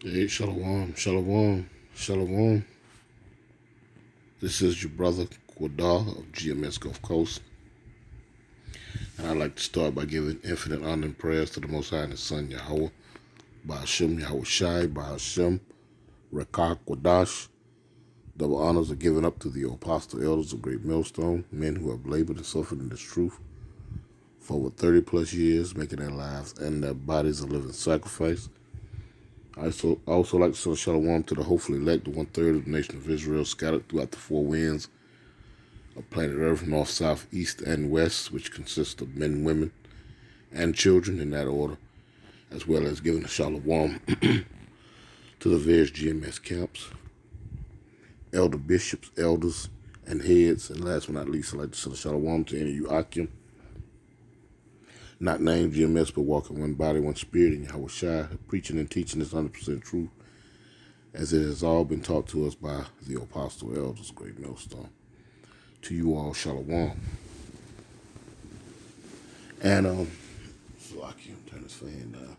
Hey, shalom, shalom, shalom. This is your brother Quadar of GMS Gulf Coast, and I'd like to start by giving infinite honor and prayers to the Most High and His Son Yahweh, Ba'ashem Yahweh Shai, Ba'ashem Rekah Quadash. Double honors are given up to the apostle elders of Great Millstone, men who have labored and suffered in this truth for over 30 plus years, making their lives and their bodies a living sacrifice. I also like to send a shalom to the hopefully elect, the one-third of the nation of Israel scattered throughout the four winds of planet Earth, north, south, east, and west, which consists of men, women, and children in that order, as well as giving a shalom to the various GMS camps, elder bishops, elders, and heads, and last but not least, I'd like to send a shalom to any of you Akim, not named GMS, but walking one body, one spirit in Yahweh Shai, preaching and teaching this 100% truth, as it has all been taught to us by the apostle elders, Great Millstone. To you all, shalom. And so I can't turn this fan down.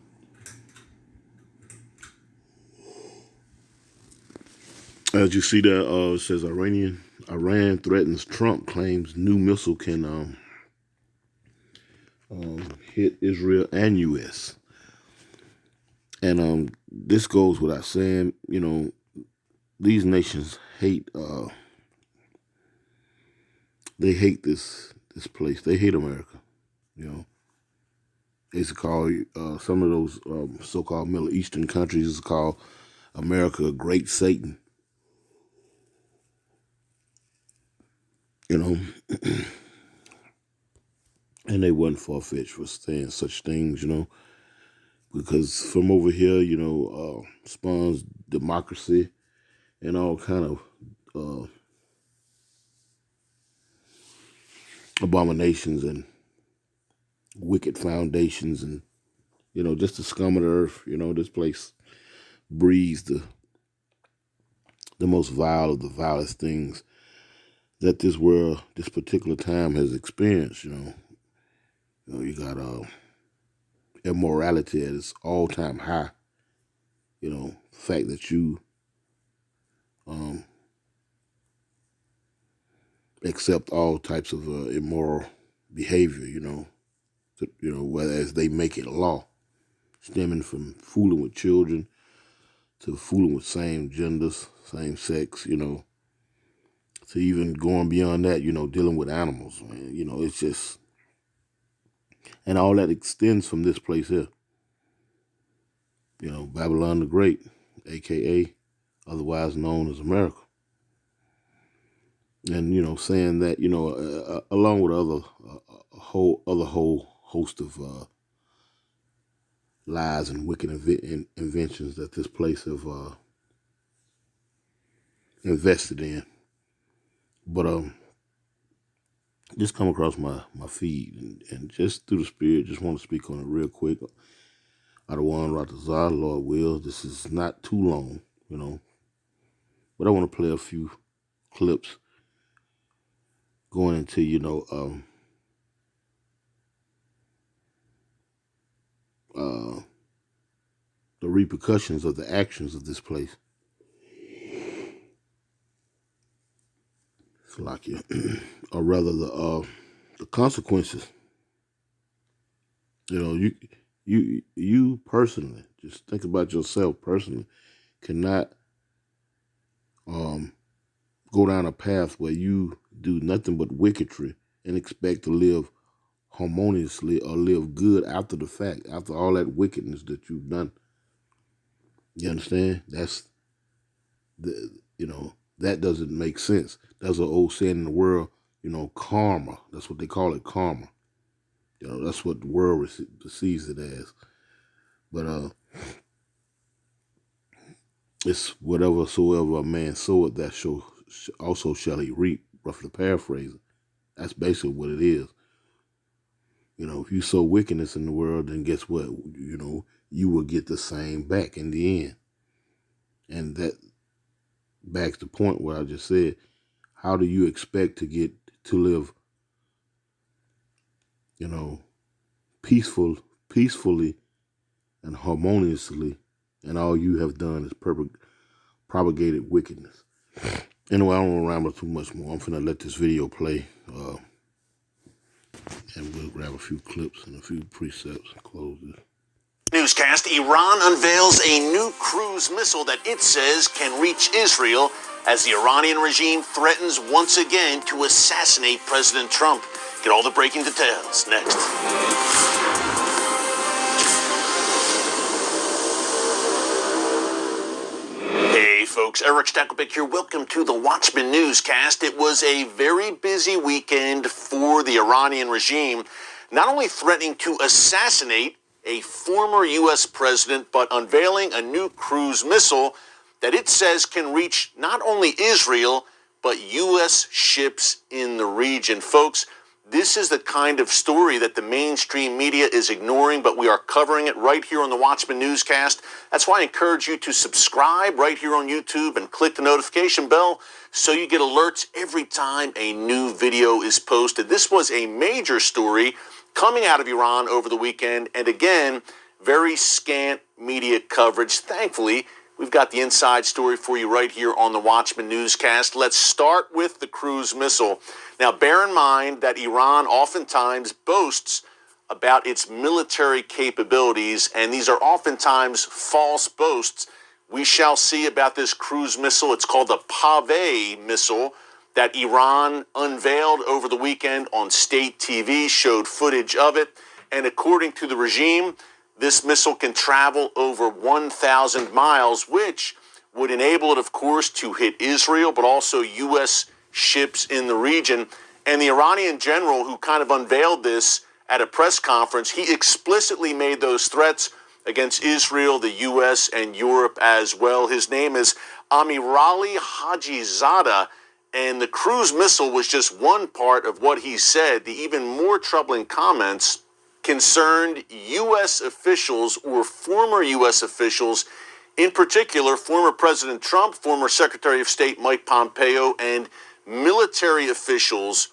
As you see that, it says Iran threatens Trump, claims new missile can hit Israel and U.S. And this goes without saying, these nations hate. They hate this place. They hate America. It's called some of those so-called Middle Eastern countries is called America Great Satan. And they wasn't far-fetched for saying such things, because from over here, spawns democracy and all kind of abominations and wicked foundations and, just the scum of the earth. This place breeds the most vile of the vilest things that this world, this particular time has experienced, you got immorality at its all-time high, the fact that you accept all types of immoral behavior, whereas they make it law, stemming from fooling with children to fooling with same genders, same sex, to even going beyond that, dealing with animals, man. It's just, and all that extends from this place here, Babylon the Great, a.k.a. otherwise known as America. And, saying that, along with a whole host of lies and wicked inventions that this place have invested in. But just come across my feed and just through the spirit, just want to speak on it real quick. Adawan Ratazar, Lord wills, this is not too long, but I want to play a few clips going into, the repercussions of the actions of this place. Salakia, or rather the consequences. You personally, just think about yourself personally, cannot go down a path where you do nothing but wickedry and expect to live harmoniously or live good after the fact, after all that wickedness that you've done. You understand? That's that doesn't make sense. There's an old saying in the world, karma. That's what they call it, karma. That's what the world perceives it as. But it's whatever soever a man soweth, that also shall he reap, roughly paraphrasing. That's basically what it is. If you sow wickedness in the world, then guess what? You will get the same back in the end. And that backs the point where I just said, how do you expect to live, peacefully and harmoniously and all you have done is propagated wickedness. Anyway, I don't want to ramble too much more. I'm finna let this video play, and we'll grab a few clips and a few precepts and close this. Newscast: Iran unveils a new cruise missile that it says can reach Israel as the Iranian regime threatens once again to assassinate President Trump. Get all the breaking details next. Hey folks, Eric Stakelbeck here. Welcome to the Watchman Newscast. It was a very busy weekend for the Iranian regime, not only threatening to assassinate a former U.S. president, but unveiling a new cruise missile that it says can reach not only Israel, but U.S. ships in the region. Folks, this is the kind of story that the mainstream media is ignoring, but we are covering it right here on the Watchman Newscast. That's why I encourage you to subscribe right here on YouTube and click the notification bell so you get alerts every time a new video is posted. This was a major story coming out of Iran over the weekend, and again, very scant media coverage. Thankfully, we've got the inside story for you right here on the Watchman Newscast. Let's start with the cruise missile. Now, bear in mind that Iran oftentimes boasts about its military capabilities, and these are oftentimes false boasts. We shall see about this cruise missile. It's called the Pave missile that Iran unveiled over the weekend on state TV, showed footage of it. And according to the regime, this missile can travel over 1,000 miles, which would enable it, of course, to hit Israel, but also U.S. ships in the region. And the Iranian general who kind of unveiled this at a press conference, he explicitly made those threats against Israel, the U.S., and Europe as well. His name is Amirali Hajizadeh. And the cruise missile was just one part of what he said. The even more troubling comments concerned U.S. officials or former U.S. officials, in particular, former President Trump, former Secretary of State Mike Pompeo, and military officials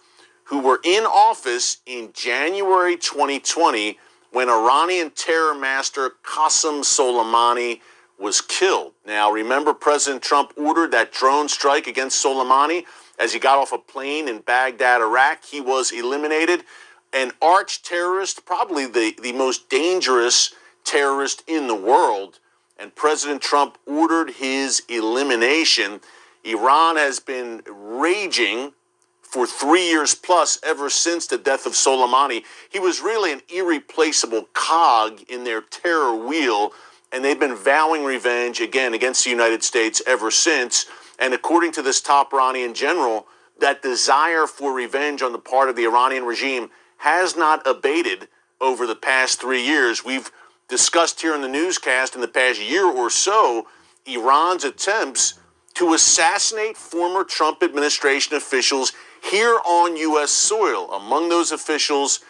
who were in office in January 2020 when Iranian terror master Qasem Soleimani was killed. Now, remember, President Trump ordered that drone strike against Soleimani as he got off a plane in Baghdad, Iraq. He was eliminated. An arch terrorist, probably the most dangerous terrorist in the world, and President Trump ordered his elimination. Iran has been raging for 3 years plus ever since the death of Soleimani. He was really an irreplaceable cog in their terror wheel, and they've been vowing revenge, again, against the United States ever since. And according to this top Iranian general, that desire for revenge on the part of the Iranian regime has not abated over the past 3 years. We've discussed here in the newscast in the past year or so Iran's attempts to assassinate former Trump administration officials here on U.S. soil. Among those officials,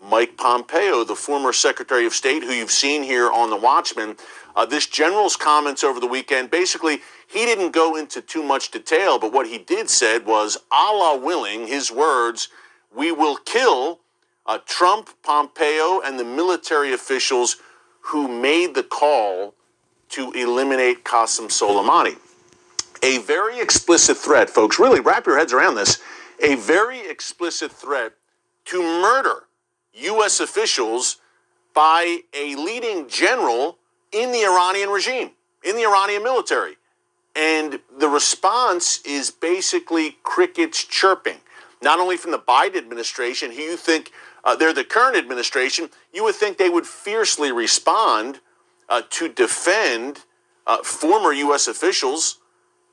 Mike Pompeo, the former Secretary of State, who you've seen here on The Watchman. This general's comments over the weekend, basically, he didn't go into too much detail, but what he did said was, Allah willing, his words, we will kill Trump, Pompeo, and the military officials who made the call to eliminate Qasem Soleimani. A very explicit threat, folks, really wrap your heads around this, a very explicit threat to murder U.S. officials by a leading general in the Iranian regime, in the Iranian military. And the response is basically crickets chirping, not only from the Biden administration, who you think they're the current administration, you would think they would fiercely respond to defend former U.S. officials,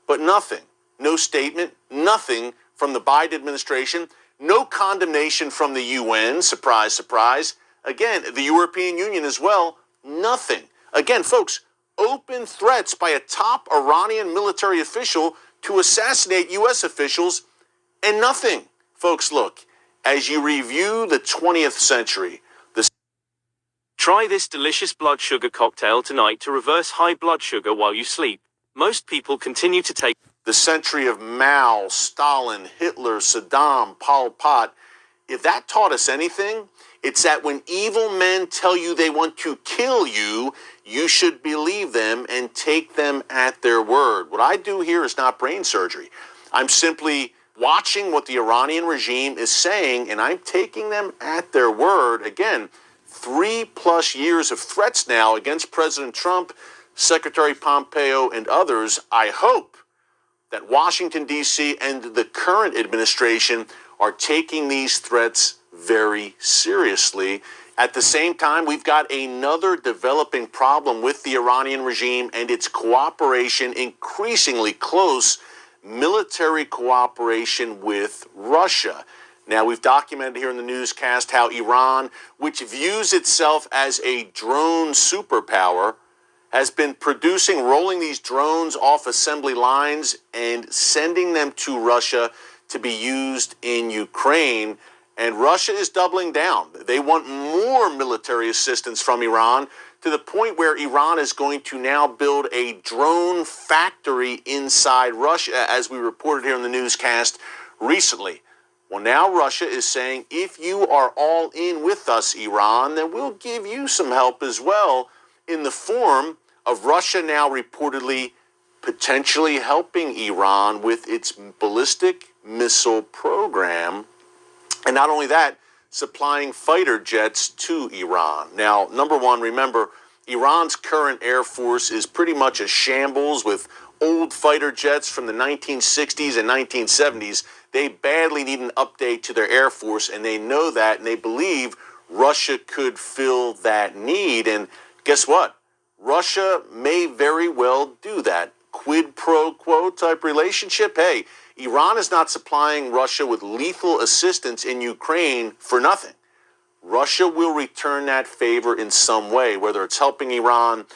but nothing. No statement, nothing from the Biden administration, no condemnation from the UN, surprise, surprise. Again, the European Union as well, nothing. Again, folks, open threats by a top Iranian military official to assassinate U.S. officials, and nothing. Folks, look, as you review the 20th century, try this delicious blood sugar cocktail tonight to reverse high blood sugar while you sleep. Most people continue to take the century of Mao, Stalin, Hitler, Saddam, Pol Pot. If that taught us anything, It's that when evil men tell you they want to kill you, you should believe them and take them at their word. What I do here is not brain surgery. I'm simply watching what the Iranian regime is saying, and I'm taking them at their word. Again, 3+ years of threats now against President Trump, Secretary Pompeo, and others. I hope that Washington, D.C. and the current administration are taking these threats very seriously. At the same time, we've got another developing problem with the Iranian regime and its cooperation, increasingly close military cooperation with Russia. Now, we've documented here in the newscast how Iran, which views itself as a drone superpower, has been rolling these drones off assembly lines and sending them to Russia to be used in Ukraine. And Russia is doubling down. They want more military assistance from Iran, to the point where Iran is going to now build a drone factory inside Russia, as we reported here in the newscast recently. Well, now Russia is saying, if you are all in with us, Iran, then we'll give you some help as well, in the form of Russia now reportedly potentially helping Iran with its ballistic missile program. And not only that, supplying fighter jets to Iran. Now, number one, remember, Iran's current Air Force is pretty much a shambles with old fighter jets from the 1960s and 1970s. They badly need an update to their Air Force, and they know that, and they believe Russia could fill that need. And guess what? Russia may very well do that. Quid pro quo type relationship. Hey, Iran is not supplying Russia with lethal assistance in Ukraine for nothing. Russia will return that favor in some way, whether it's helping Iran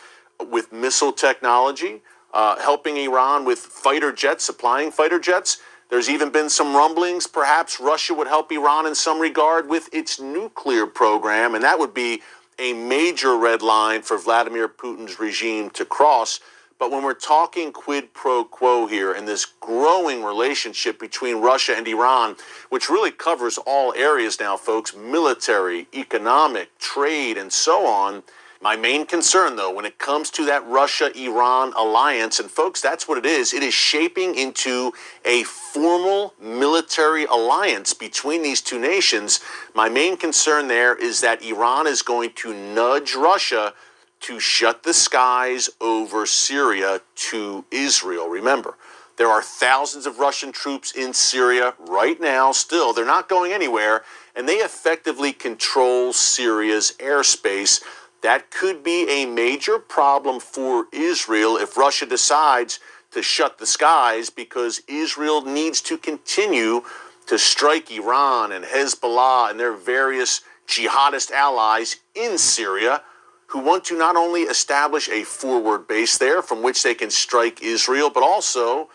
with missile technology, helping Iran with fighter jets, supplying fighter jets. There's even been some rumblings perhaps Russia would help Iran in some regard with its nuclear program, and that would be a major red line for Vladimir Putin's regime to cross. But when we're talking quid pro quo here and this growing relationship between Russia and Iran, which really covers all areas now, folks, military, economic, trade, and so on, my main concern, though, when it comes to that Russia-Iran alliance, and folks, that's what it is shaping into a formal military alliance between these two nations. My main concern there is that Iran is going to nudge Russia to shut the skies over Syria to Israel. Remember, there are thousands of Russian troops in Syria right now still. They're not going anywhere, and they effectively control Syria's airspace. That could be a major problem for Israel if Russia decides to shut the skies, because Israel needs to continue to strike Iran and Hezbollah and their various jihadist allies in Syria, who want to not only establish a forward base there from which they can strike Israel, but also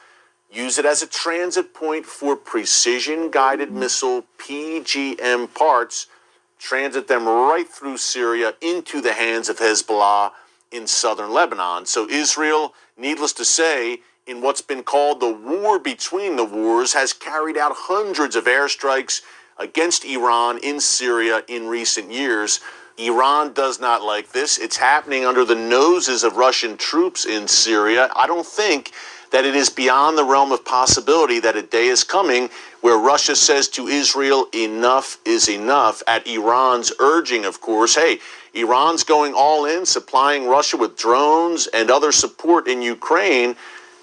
use it as a transit point for precision-guided missile PGM parts, transit them right through Syria into the hands of Hezbollah in southern Lebanon. So Israel, needless to say, in what's been called the war between the wars, has carried out hundreds of airstrikes against Iran in Syria in recent years. Iran does not like this. It's happening under the noses of Russian troops in Syria. I don't think that it is beyond the realm of possibility that a day is coming where Russia says to Israel, enough is enough, at Iran's urging, of course. Hey, Iran's going all in, supplying Russia with drones and other support in Ukraine.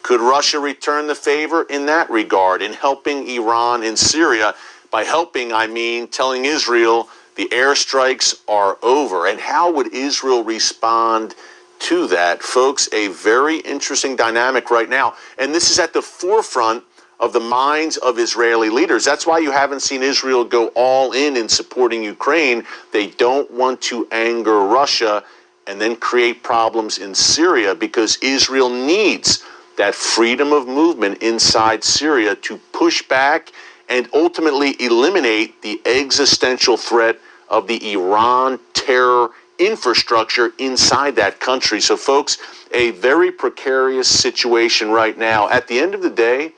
Could Russia return the favor in that regard, in helping Iran in Syria? By helping, I mean telling Israel the airstrikes are over. And how would Israel respond to that? Folks, a very interesting dynamic right now. And this is at the forefront of the minds of Israeli leaders. That's why you haven't seen Israel go all in supporting Ukraine. They don't want to anger Russia and then create problems in Syria, because Israel needs that freedom of movement inside Syria to push back and ultimately eliminate the existential threat of the Iran terror infrastructure inside that country. So, folks, a very precarious situation right now. At the end of the day,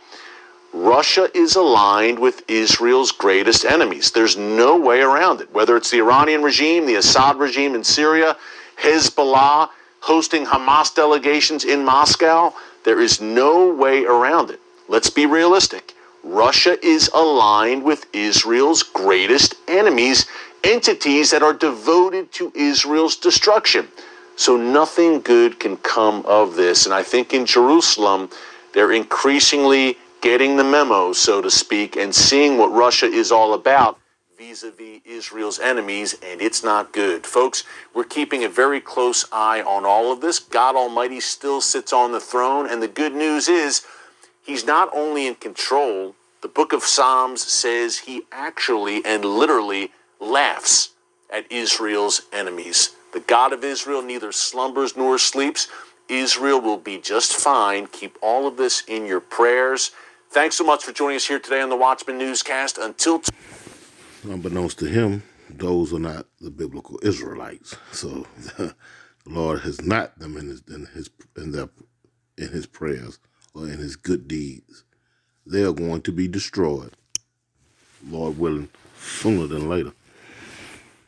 Russia is aligned with Israel's greatest enemies. There's no way around it. Whether it's the Iranian regime, the Assad regime in Syria, Hezbollah hosting Hamas delegations in Moscow, there is no way around it. Let's be realistic. Russia is aligned with Israel's greatest enemies, entities that are devoted to Israel's destruction. So nothing good can come of this. And I think in Jerusalem, they're increasingly getting the memo, so to speak, and seeing what Russia is all about vis-a-vis Israel's enemies, and it's not good. Folks, we're keeping a very close eye on all of this. God Almighty still sits on the throne, and the good news is he's not only in control, the book of Psalms says he actually and literally laughs at Israel's enemies. The God of Israel neither slumbers nor sleeps. Israel will be just fine. Keep all of this in your prayers. Thanks so much for joining us here today on the Watchman Newscast. Until Unbeknownst to him, those are not the biblical Israelites. So the Lord has not them in his prayers or in his good deeds. They are going to be destroyed, Lord willing, sooner than later.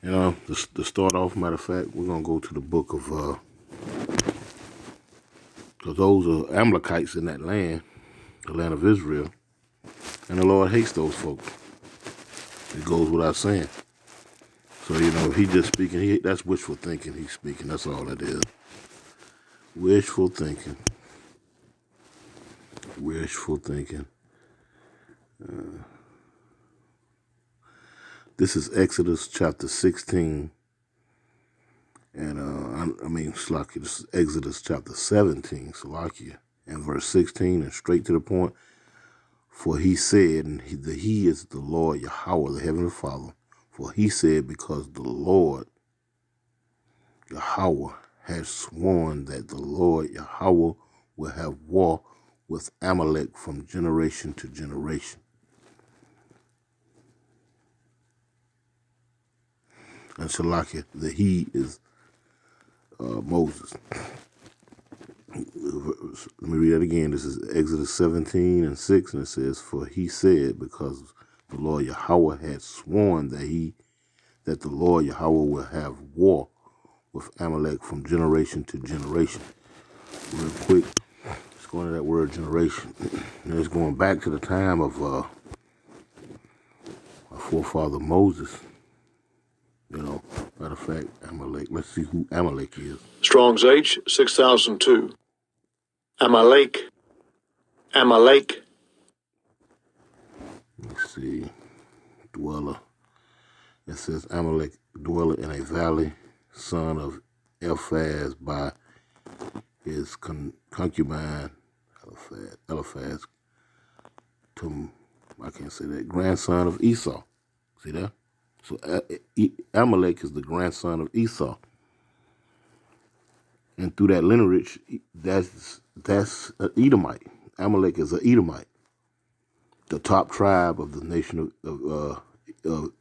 You know, to start off, matter of fact, we're going to go to the book of, because those are Amalekites in that land, the land of Israel, and the Lord hates those folks. It goes without saying. So, you know, if he just speaking, that's wishful thinking he's speaking. That's all that is. Wishful thinking. Wishful thinking. This is Exodus chapter 16. And, Slakia, this is Exodus chapter 17, Slakia, and verse 16, and straight to the point. For he said, and he is the Lord Yahweh, the Heavenly Father. For he said, because the Lord Yahweh has sworn that the Lord Yahweh will have war with Amalek from generation to generation. And Shalakia, the he is Moses. Let me read that again. This is Exodus 17 and 6, and it says, for he said, because the Lord Yahweh had sworn that the Lord Yahweh will have war with Amalek from generation to generation. Real quick, let's go into that word generation. And it's going back to the time of our forefather Moses. You know, matter of fact, Amalek. Let's see who Amalek is. Strong's H, 6002. Amalek. Amalek. Let's see. Dweller. It says Amalek, dweller in a valley, son of Eliphaz by his concubine, Eliphaz, I can't say that, grandson of Esau. See that? So Amalek is the grandson of Esau. And through that lineage, that's an Edomite. Amalek is an Edomite, the top tribe of the nation of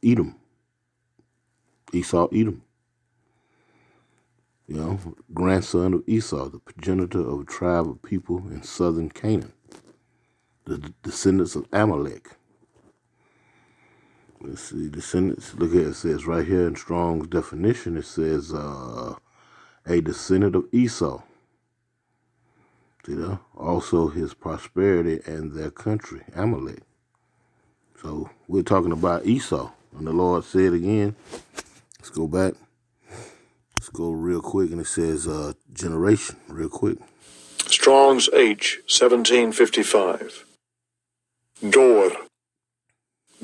Edom. Esau, Edom. You know, grandson of Esau, the progenitor of a tribe of people in southern Canaan, the descendants of Amalek. Let's see, descendants. Look at it. It says right here in Strong's definition, it says a descendant of Esau. See that? Also his prosperity and their country, Amalek. So we're talking about Esau. And the Lord said again, let's go back. Let's go real quick. And it says generation, real quick. Strong's H, 1755. Door.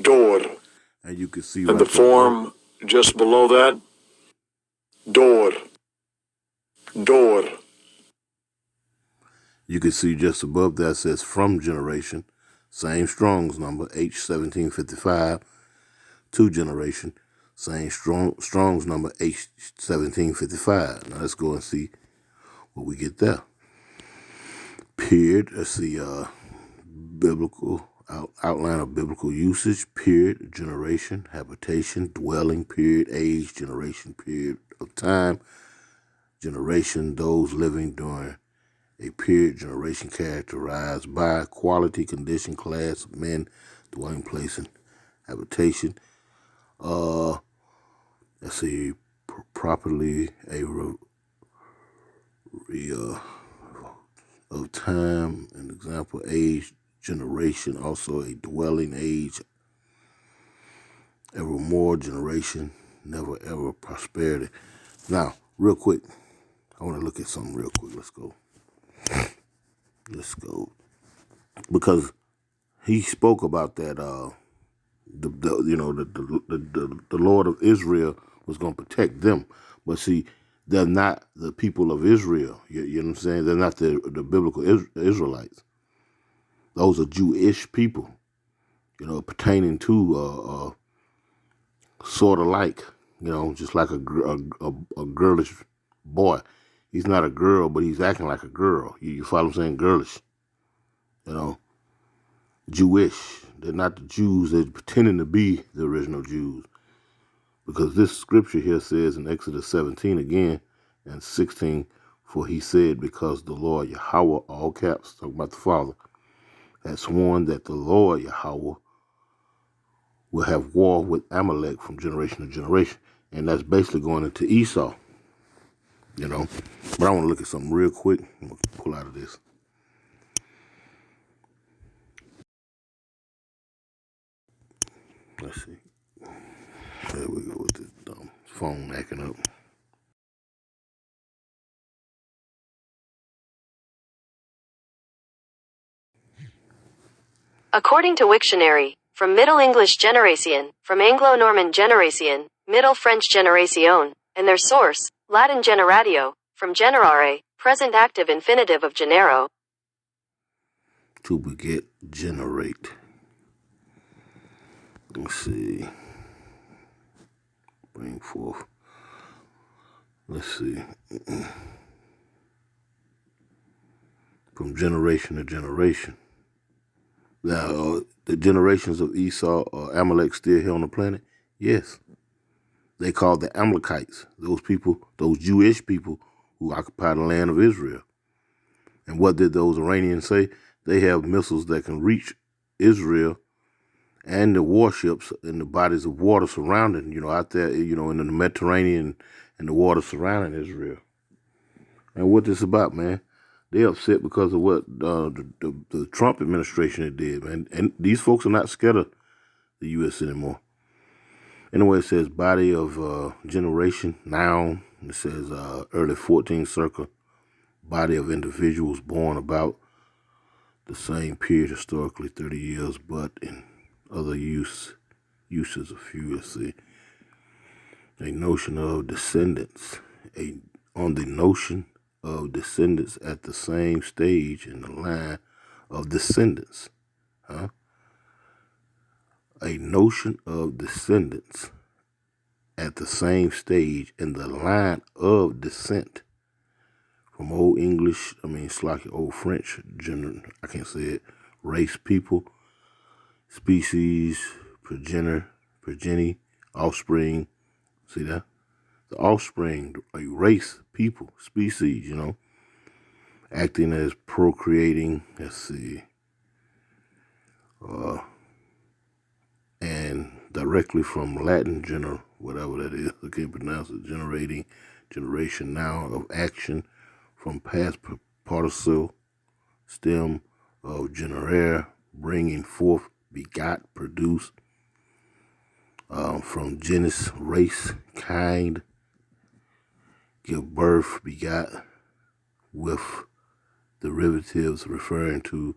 Door. And you can see And the form just below that, door. Door. You can see just above that says from generation, same Strong's number, H1755, to generation, same Strong's number, H1755. Now let's go and see what we get there. Period. Let's see, biblical outline of biblical usage, period, generation, habitation, dwelling, period, age, generation, period of time, generation, those living during a period, generation characterized by quality, condition, class of men, dwelling place, and habitation. Let's see, properly of time, an example, age, generation, also a dwelling age, evermore, generation, never ever, prosperity. Now, real quick, I want to look at something real quick. Let's go. Because he spoke about that, the Lord of Israel was going to protect them. But see, they're not the people of Israel. You know what I'm saying? They're not the biblical Israelites. Those are Jewish people, pertaining to sort of like, just like a girlish boy. He's not a girl, but he's acting like a girl. You follow what I'm saying? Girlish. Jewish. They're not the Jews. They're pretending to be the original Jews. Because this scripture here says in Exodus 17 again and 16, for he said, because the Lord Yahweh, all caps, talking about the Father, had sworn that the Lord Yahweh will have war with Amalek from generation to generation. And that's basically going into Esau, But I want to look at something real quick. I'm going to pull out of this. Let's see. There we go with this dumb phone acting up. According to Wiktionary, from Middle English generation, from Anglo-Norman generation, Middle French generation, and their source, Latin generatio, from generare, present active infinitive of genero. To beget, generate. Let's see. Bring forth. Let's see. From generation to generation. Now, the generations of Esau or Amalek still here on the planet? Yes. They called the Amalekites, those people, those Jewish people who occupied the land of Israel. And what did those Iranians say? They have missiles that can reach Israel and the warships in the bodies of water surrounding, out there, in the Mediterranean and the water surrounding Israel. And what this about, man? They're upset because of what the Trump administration did, man. And these folks are not scared of the U.S. anymore. Anyway, it says body of generation, noun. It says early 14th circle, body of individuals born about the same period, historically 30 years, but in other uses a few, let's see. A notion of descendants, on the notion of descendants at the same stage in the line of descendants. A notion of descendants at the same stage in the line of descent. From Old English, Old French, I can't say it, race, people, species, progeny, offspring. See that? The offspring, a race, people, species, acting as procreating, let's see, and directly from Latin, whatever that is, I can't pronounce it, generating, generation, noun of action, from past participle, stem of generare, bringing forth, begot, produce, from genus, race, kind, give birth, begot, with derivatives referring to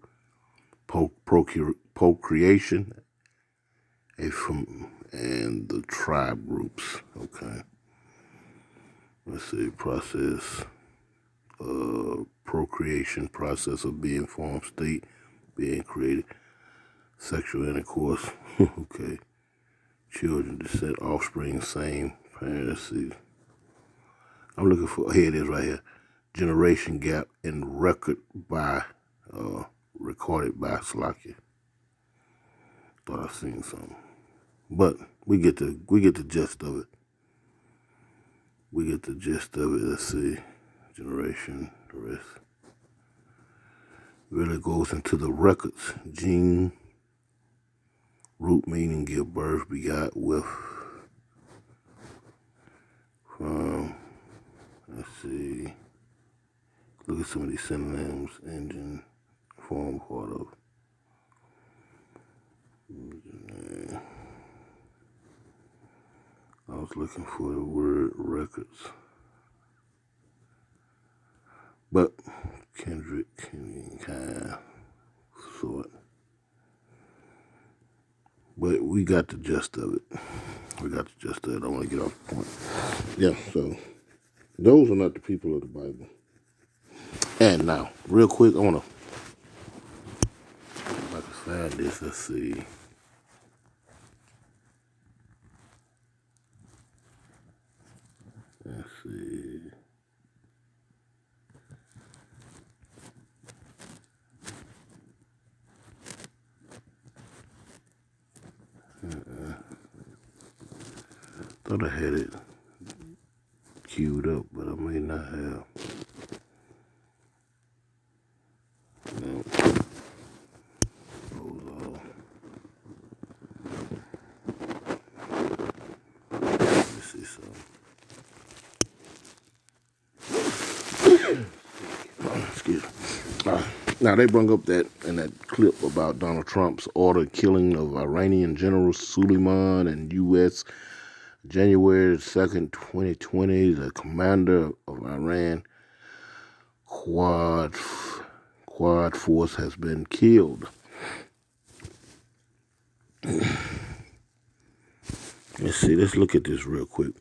procreation, and the tribe groups. Okay. Let's see, process, procreation, process of being formed, state, being created, sexual intercourse. Okay. Children, descent, offspring, same, parents. I'm looking for, here it is right here. Generation gap in recorded by Slakia. Thought I seen something. But we get the gist of it. Let's see. Generation, the rest. really goes into the records. Gene, root meaning give birth, begot with. From, let's see, look at some of these synonyms. Engine, form part of. I was looking for the word records. But Kendrick, kind of, sort. But we got the gist of it. I don't want to get off the point. Yeah, so those are not the people of the Bible. And now, real quick, I want to, if I can find this, let's see. Let's see. Thought I had it queued up, but I may not have. No. Let's see something. Excuse me. Now, they brought up that in that clip about Donald Trump's ordered killing of Iranian General Soleimani and U.S. January 2nd, 2020, the commander of Iran Quad Force has been killed. Let's see, let's look at this real quick.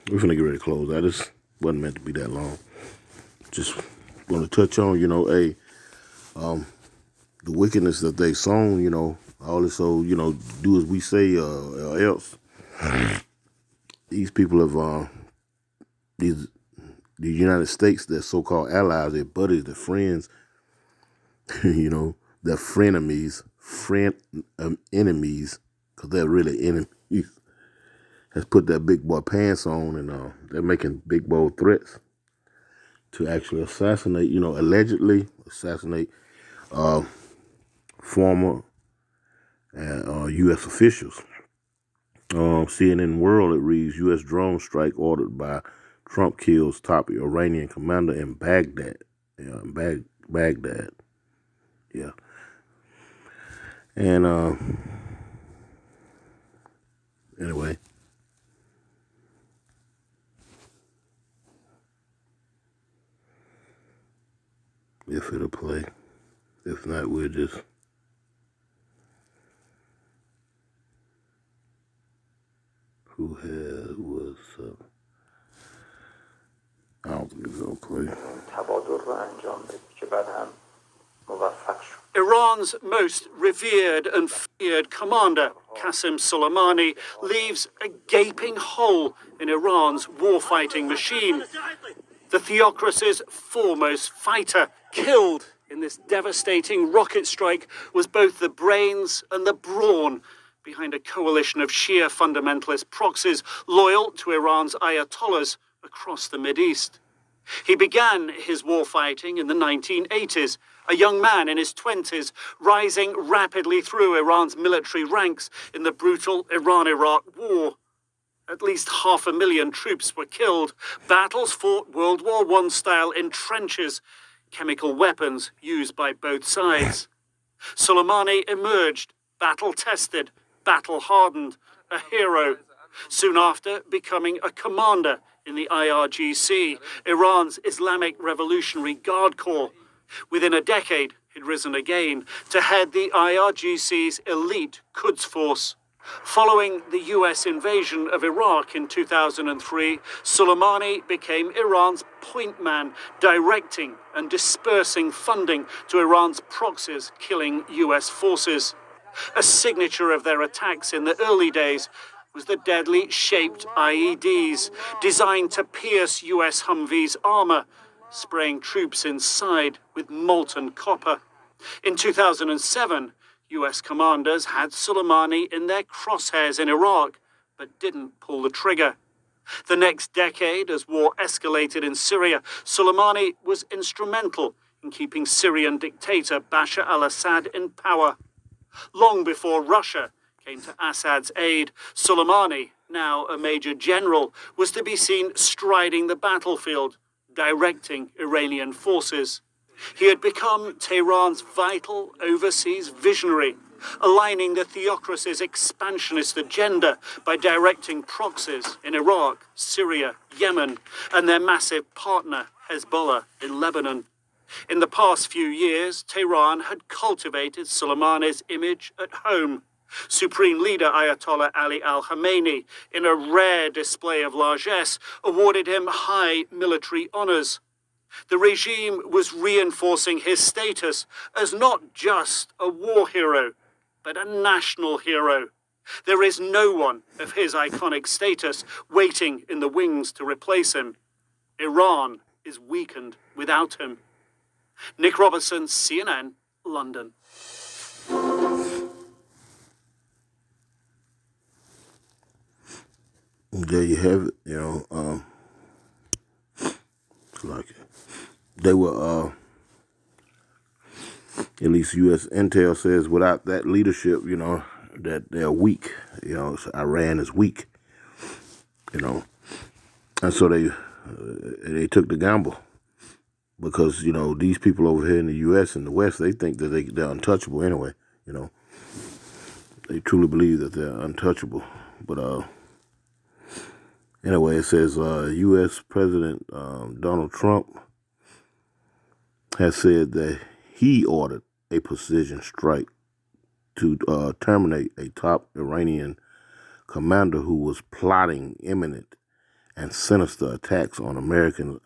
We're finna get ready to close out. This wasn't meant to be that long. Just want to touch on, the wickedness that they sown, all this, so, do as we say, or else. These people have, the United States, their so-called allies, their buddies, their friends, their frenemies, enemies, because they're really enemies, has put that big boy pants on, and they're making big bold threats to actually assassinate, allegedly assassinate former U.S. officials. CNN World, it reads, U.S. drone strike ordered by Trump kills top Iranian commander in Baghdad. Yeah, Baghdad. Yeah. And anyway. If it'll play. If not, we'll just was I don't think it's gonna play. Iran's most revered and feared commander, Qasem Soleimani, leaves a gaping hole in Iran's warfighting machine. The theocracy's foremost fighter, killed in this devastating rocket strike, was both the brains and the brawn behind a coalition of Shia fundamentalist proxies loyal to Iran's ayatollahs across the Mideast. He began his warfighting in the 1980s, a young man in his 20s, rising rapidly through Iran's military ranks in the brutal Iran-Iraq war. At least 500,000 troops were killed, battles fought World War I style in trenches, chemical weapons used by both sides. Soleimani emerged, battle-tested, battle-hardened, a hero, soon after becoming a commander in the IRGC, Iran's Islamic Revolutionary Guard Corps. Within a decade, he'd risen again to head the IRGC's elite Quds Force. Following the US invasion of Iraq in 2003, Soleimani became Iran's point man, directing and dispersing funding to Iran's proxies killing US forces. A signature of their attacks in the early days was the deadly shaped IEDs, designed to pierce US Humvees' armor, spraying troops inside with molten copper. In 2007, US commanders had Soleimani in their crosshairs in Iraq, but didn't pull the trigger. The next decade, as war escalated in Syria, Soleimani was instrumental in keeping Syrian dictator Bashar al-Assad in power. Long before Russia came to Assad's aid, Soleimani, now a major general, was to be seen striding the battlefield, directing Iranian forces. He had become Tehran's vital overseas visionary, aligning the theocracy's expansionist agenda by directing proxies in Iraq, Syria, Yemen, and their massive partner, Hezbollah, in Lebanon. In the past few years, Tehran had cultivated Soleimani's image at home. Supreme Leader Ayatollah Ali al-Khamenei, in a rare display of largesse, awarded him high military honors. The regime was reinforcing his status as not just a war hero, but a national hero. There is no one of his iconic status waiting in the wings to replace him. Iran is weakened without him. Nick Robertson, CNN, London. There you have it. Like they were, at least U.S. intel says, without that leadership, that they're weak. So Iran is weak. And so they took the gamble. Because, these people over here in the U.S. and the West, they think that they're untouchable anyway, They truly believe that they're untouchable. But anyway, it says U.S. President Donald Trump has said that he ordered a precision strike to terminate a top Iranian commander who was plotting imminent and sinister attacks on Americans,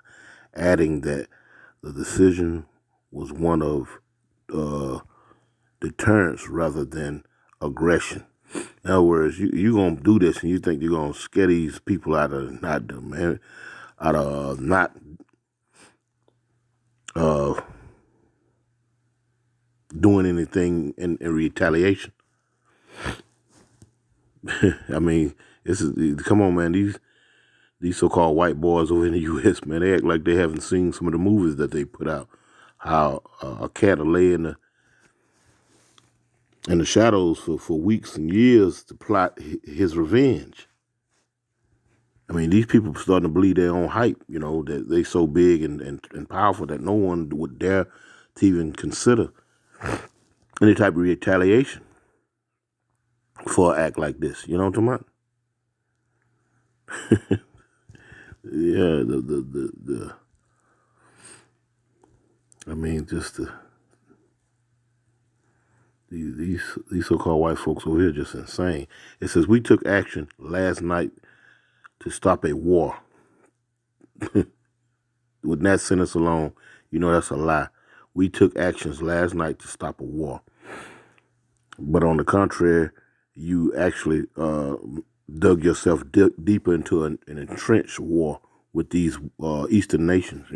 adding that the decision was one of deterrence rather than aggression. In other words, you're going to do this and you think you're going to scare these people out of not doing anything in retaliation. I mean, come on, man. These so-called white boys over in the U.S., man, they act like they haven't seen some of the movies that they put out. How a cat will lay in the shadows for weeks and years to plot his revenge. I mean, these people are starting to believe their own hype, that they so big and powerful that no one would dare to even consider any type of retaliation for an act like this. You know what I'm talking about? Yeah, these so-called white folks over here are just insane. It says, we took action last night to stop a war. With that sentence alone, that's a lie. We took actions last night to stop a war. But on the contrary, you actually dug yourself deeper into an entrenched war with these Eastern nations,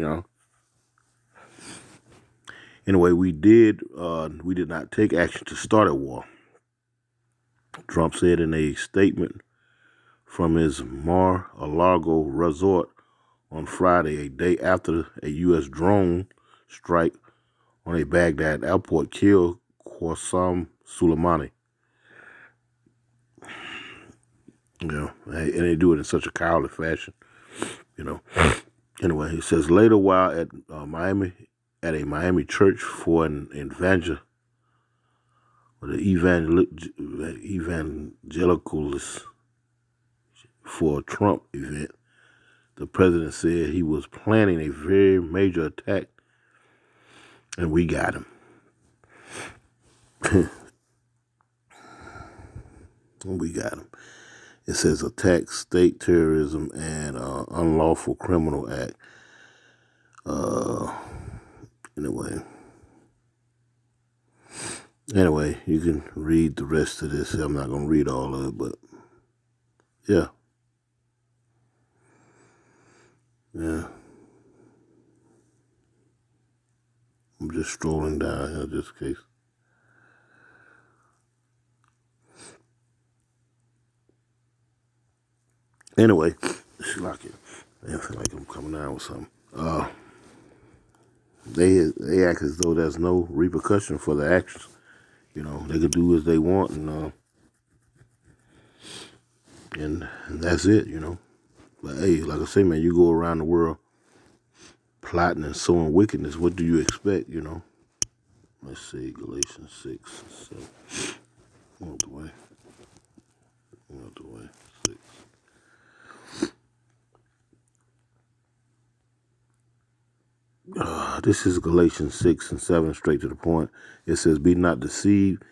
Anyway, we did not take action to start a war. Trump said in a statement from his Mar-a-Lago resort on Friday, a day after a U.S. drone strike on a Baghdad airport killed Qasem Soleimani. And they do it in such a cowardly fashion, Anyway, he says later while at a Miami church for an evangelicals for a Trump event, the president said he was planning a very major attack, and we got him. We got him. It says attack, state terrorism, and unlawful criminal act. Anyway, you can read the rest of this. I'm not going to read all of it, but yeah. Yeah. I'm just strolling down here just in case. Anyway, I feel like I'm coming down with something. They act as though there's no repercussion for their actions. You know, they can do as they want, and that's it. You know, but hey, like I say, man, you go around the world plotting and sowing wickedness. What do you expect? You know. Let's see, Galatians 6, 7. Out the way. Out the way. 6. This is Galatians 6 and 7, straight to the point. It says, "Be not deceived,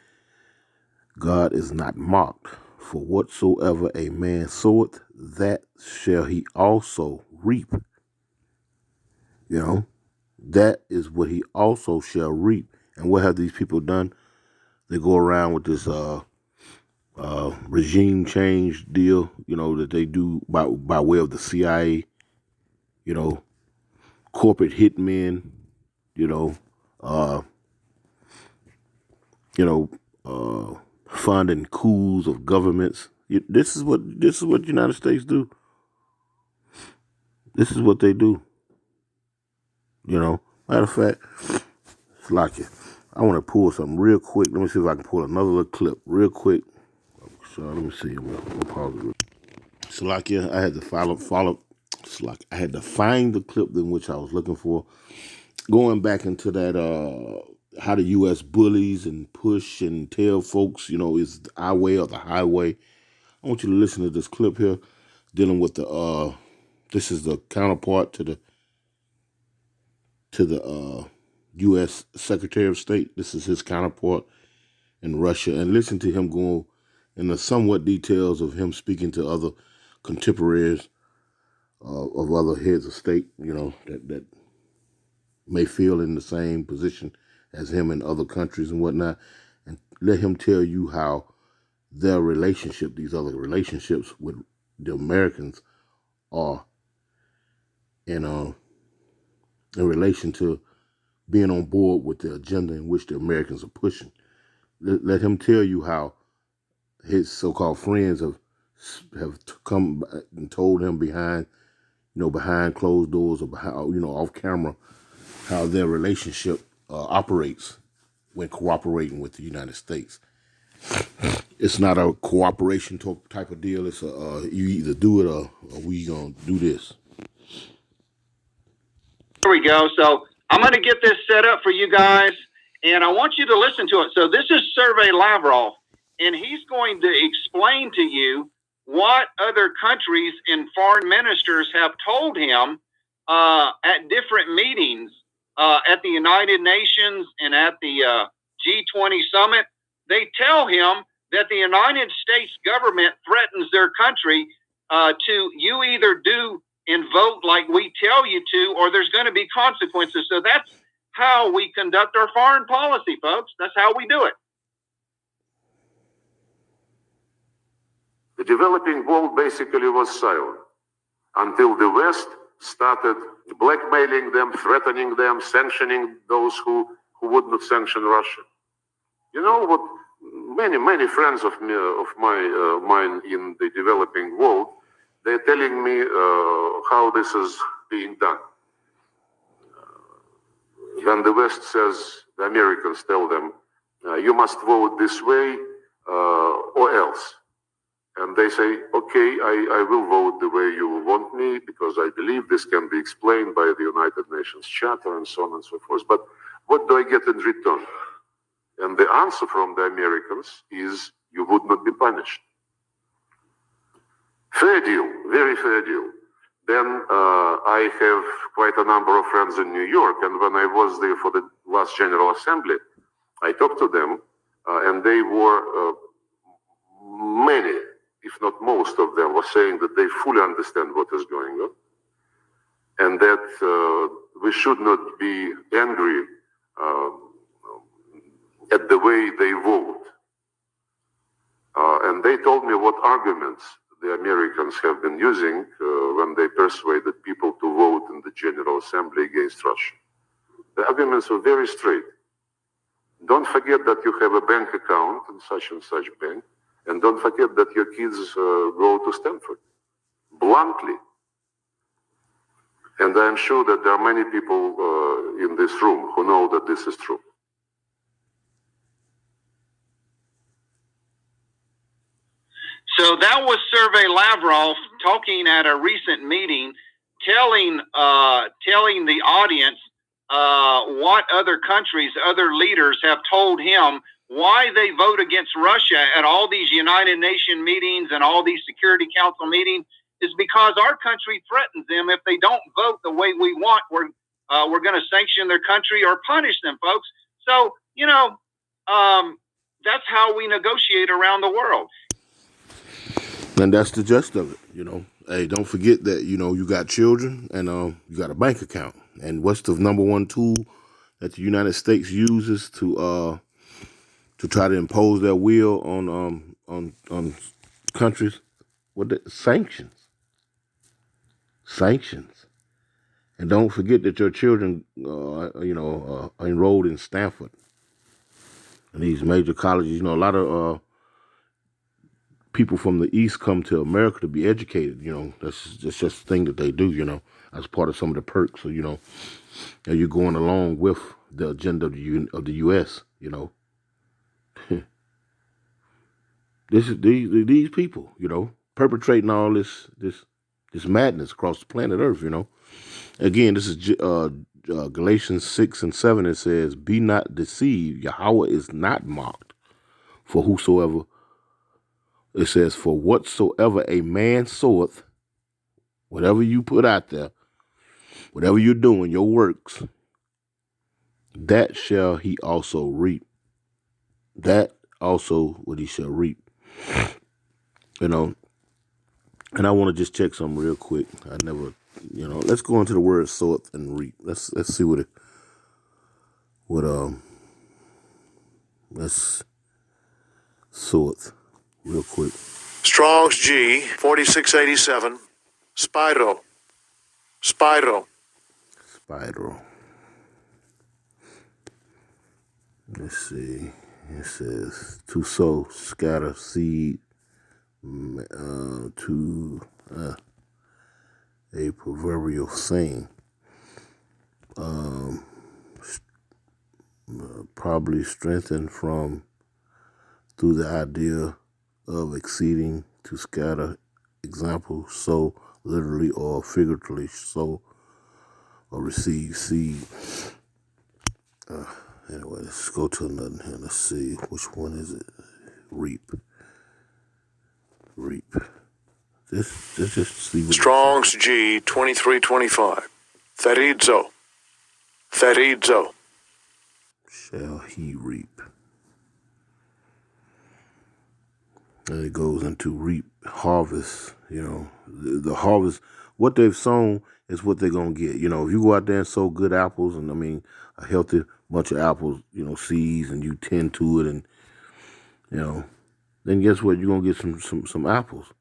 God is not mocked. For whatsoever a man soweth, that shall he also reap." You know, that is what he also shall reap. And what have these people done? They go around with this regime change deal, you know, that they do by way of the CIA, you know, corporate hitmen, you know, funding coups of governments. This is what the United States do. This is what they do. You know, matter of fact, it's like it. I want to pull something real quick. Let me see if I can pull another little clip real quick. So let me see. I'm gonna pause it. So like yeah, I had to follow. It's like I had to find the clip in which I was looking for. Going back into that, how the U.S. bullies and push and tell folks, you know, is our way or the highway. I want you to listen to this clip here, dealing with the. This is the counterpart to the U.S. Secretary of State. This is his counterpart in Russia, and listen to him go in the somewhat details of him speaking to other contemporaries of other heads of state, you know, that may feel in the same position as him in other countries and whatnot, and let him tell you how their relationship, these other relationships with the Americans, are in relation to being on board with the agenda in which the Americans are pushing. Let him tell you how his so-called friends have come and told him behind closed doors or behind, off camera, how their relationship operates when cooperating with the United States. It's not a cooperation type of deal. It's you either do it or we gonna do this. There we go. So I'm going to get this set up for you guys, and I want you to listen to it. So this is Sergey Lavrov, and he's going to explain to you what other countries and foreign ministers have told him at different meetings at the United Nations and at the G20 summit. They tell him that the United States government threatens their country to you either do and vote like we tell you to, or there's going to be consequences. So that's how we conduct our foreign policy, folks. That's how we do it. The developing world basically was silent until the West started blackmailing them, threatening them, sanctioning those who would not sanction Russia. You know what? Many friends of mine in the developing world, they're telling me how this is being done. When the West says, the Americans tell them, you must vote this way or else. And they say, okay, I will vote the way you want me because I believe this can be explained by the United Nations Charter and so on and so forth. But what do I get in return? And the answer from the Americans is, you would not be punished. Fair deal, very fair deal. Then I have quite a number of friends in New York, and when I was there for the last General Assembly, I talked to them, and they were, many, if not most of them, were saying that they fully understand what is going on, and that we should not be angry at the way they vote. And they told me what arguments the Americans have been using when they persuaded people to vote in the General Assembly against Russia. The arguments were very straight. Don't forget that you have a bank account in such and such bank, and don't forget that your kids go to Stanford. Bluntly. And I'm sure that there are many people in this room who know that this is true. So that was Sergei Lavrov talking at a recent meeting, telling the audience what other countries, other leaders have told him why they vote against Russia at all these United Nations meetings and all these Security Council meetings is because our country threatens them. If they don't vote the way we want, we're going to sanction their country or punish them, folks. So, that's how we negotiate around the world. And that's the gist of it, Hey, don't forget that, you got children and you got a bank account. And what's the number one tool that the United States uses to try to impose their will on countries? Sanctions. Sanctions. And don't forget that your children, are enrolled in Stanford and these major colleges. A lot of people from the East come to America to be educated. That's just the thing that they do. As part of some of the perks. So you're going along with the agenda of the U.S. These people, perpetrating all this madness across the planet Earth. Again, this is Galatians 6:7. It says, "Be not deceived; Yahweh is not mocked. For whosoever," it says, "for whatsoever a man soweth," whatever you put out there, whatever you're doing, your works, that shall he also reap. That also what he shall reap. And I want to just check something real quick. I never, let's go into the word soweth and reap. Let's see let's soweth real quick. Strong's G, 4687. Spyro. Let's see. It says to sow, scatter seed, to a proverbial saying. Probably strengthened through the idea of exceeding, to scatter. Example, sow literally or figuratively, sow or receive seed. Anyway, let's go to another here. Let's see, which one is it? Reap. This just see what Strong's G, 2325. Therizo. Shall he reap. And it goes into reap, harvest, the harvest, what they've sown is what they're going to get. If you go out there and sow good apples, and a healthy bunch of apples, seeds, and you tend to it, and, then guess what? You're going to get some apples.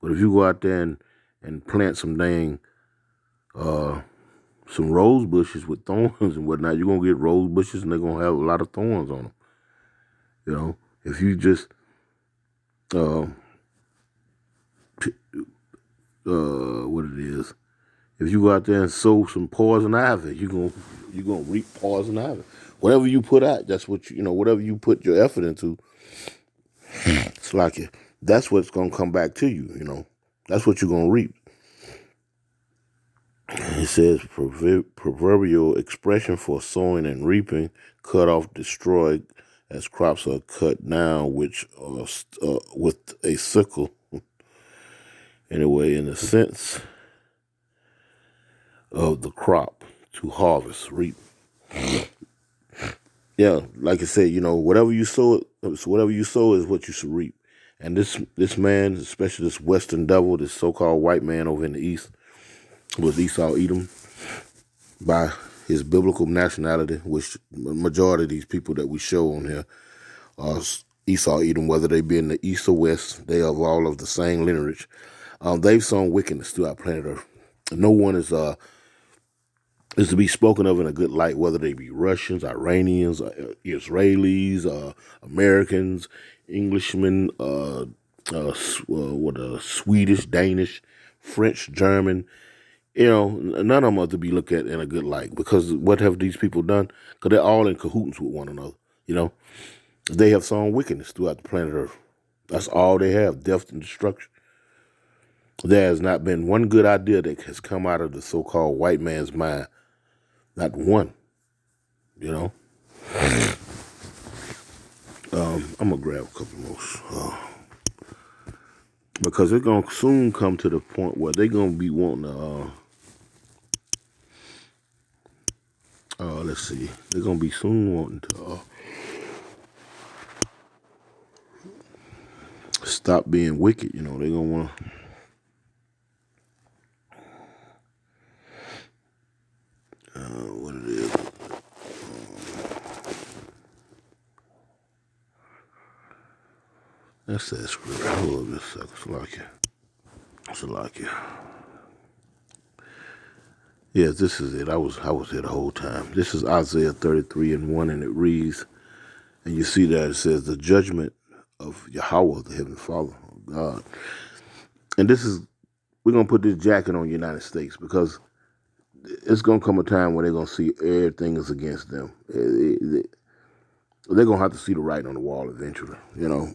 But if you go out there and plant some some rose bushes with thorns and whatnot, you're going to get rose bushes and they're going to have a lot of thorns on them. If you just, what it is, if you go out there and sow some poison ivy, you're gonna reap poison ivy. Whatever you put out, that's what whatever you put your effort into, it's like that's what's gonna come back to you. That's what you're gonna reap. It says proverbial expression for sowing and reaping, cut off, destroyed, as crops are cut down, which with a sickle. Anyway, in the sense of the crop, to harvest, reap. Yeah, like I said, whatever you sow is what you should reap. And this man, especially this Western devil, this so-called white man over in the East, was Esau Edom by his biblical nationality, which majority of these people that we show on here are Esau Edom, whether they be in the East or West, they are all of the same lineage. They've sown wickedness throughout planet Earth. No one is to be spoken of in a good light, whether they be Russians, Iranians, Israelis, Americans, Englishmen, Swedish, Danish, French, German, You know, none of them are to be looked at in a good light, because what have these people done? Because they're all in cahoots with one another. You know, they have sown wickedness throughout the planet Earth. That's all they have, death and destruction. There has not been one good idea that has come out of the so-called white man's mind. Not one, you know. I'm going to grab a couple more. Because they're going to soon come to the point where they're going to be wanting to, let's see. They're going to be soon wanting to stop being wicked, you know. They're going to want to, what it is. That's that scripture. Hold up just a second. Salakia. Yes, this is it. I was here the whole time. This is Isaiah 33:1, and it reads, and you see that it says, the judgment of Yahweh, the Heavenly Father, God. And this is, we're going to put this jacket on the United States, because it's going to come a time when they're going to see everything is against them. They're going to have to see the writing on the wall eventually, you know.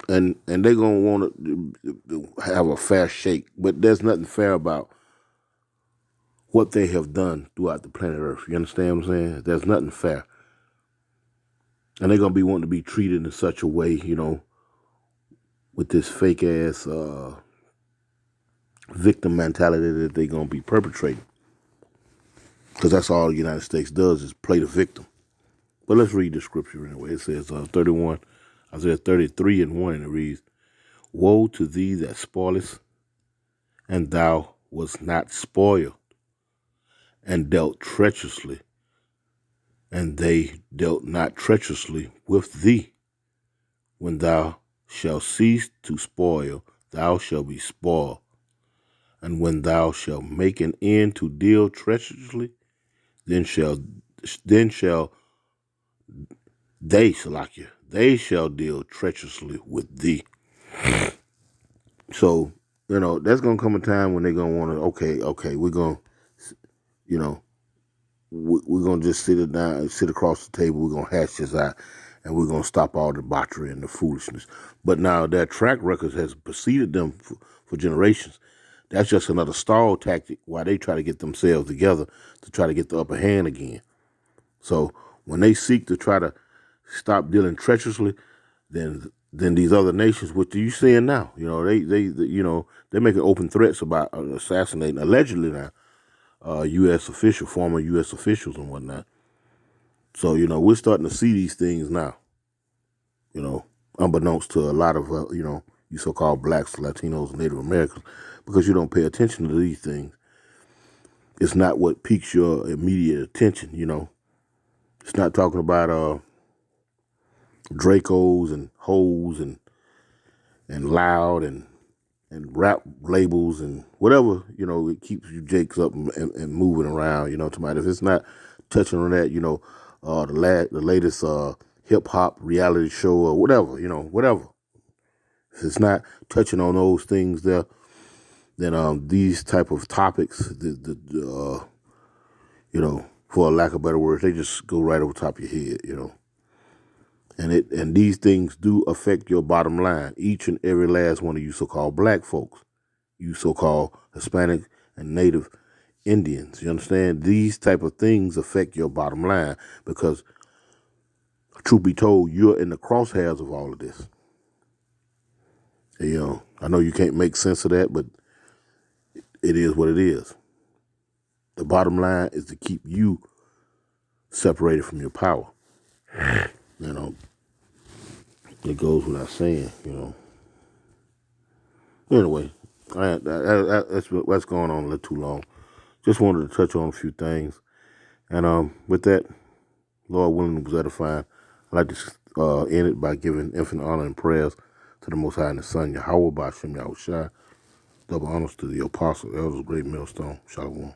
And they're going to want to have a fair shake. But there's nothing fair about what they have done throughout the planet Earth. You understand what I'm saying? There's nothing fair. And they're going to be wanting to be treated in such a way, you know, with this fake-ass victim mentality that they're going to be perpetrating. Because that's all the United States does, is play the victim. But let's read the scripture anyway. It says Isaiah 33:1, and it reads, woe to thee that spoilest, and thou wast not spoiled, and dealt treacherously, and they dealt not treacherously with thee. When thou shalt cease to spoil, thou shalt be spoiled. And when thou shalt make an end to deal treacherously, then shall they shall deal treacherously with thee. So, you know, there's going to come a time when they're going to want to, okay, we're going to, you know, we're going to just sit across the table, we're going to hash this out, and we're going to stop all the debauchery and the foolishness. But now their track record has preceded them for generations. That's just another stall tactic while they try to get themselves together to try to get the upper hand again. So when they seek to try to stop dealing treacherously, then these other nations, what are you seeing now? You know, they're making open threats about assassinating, allegedly now, former U.S. officials and whatnot. So, you know, we're starting to see these things now, you know, unbeknownst to a lot of, you know, you so-called blacks, Latinos, Native Americans, because you don't pay attention to these things. It's not what piques your immediate attention, you know. It's not talking about Dracos and hoes and loud and rap labels and whatever, you know, it keeps you jakes up and moving around, you know, if it's not touching on that, you know, the latest hip hop reality show or whatever, you know, whatever. If it's not touching on those things there, then these type of topics, you know, for a lack of better words, they just go right over top of your head, you know. And these things do affect your bottom line. Each and every last one of you so-called black folks, you so-called Hispanic and Native Indians, you understand? These type of things affect your bottom line because, truth be told, you're in the crosshairs of all of this. And, you know, I know you can't make sense of that, but it is what it is. The bottom line is to keep you separated from your power. You know, it goes without saying, you know. Anyway, that's going on a little too long. Just wanted to touch on a few things. And with that, Lord willing, it was edifying. I'd like to end it by giving infinite honor and prayers to the Most High and the Son, Yahweh, Ba'ashem Yahushua. Double honors to the Apostle, Elders, Great Millstone, Shalom.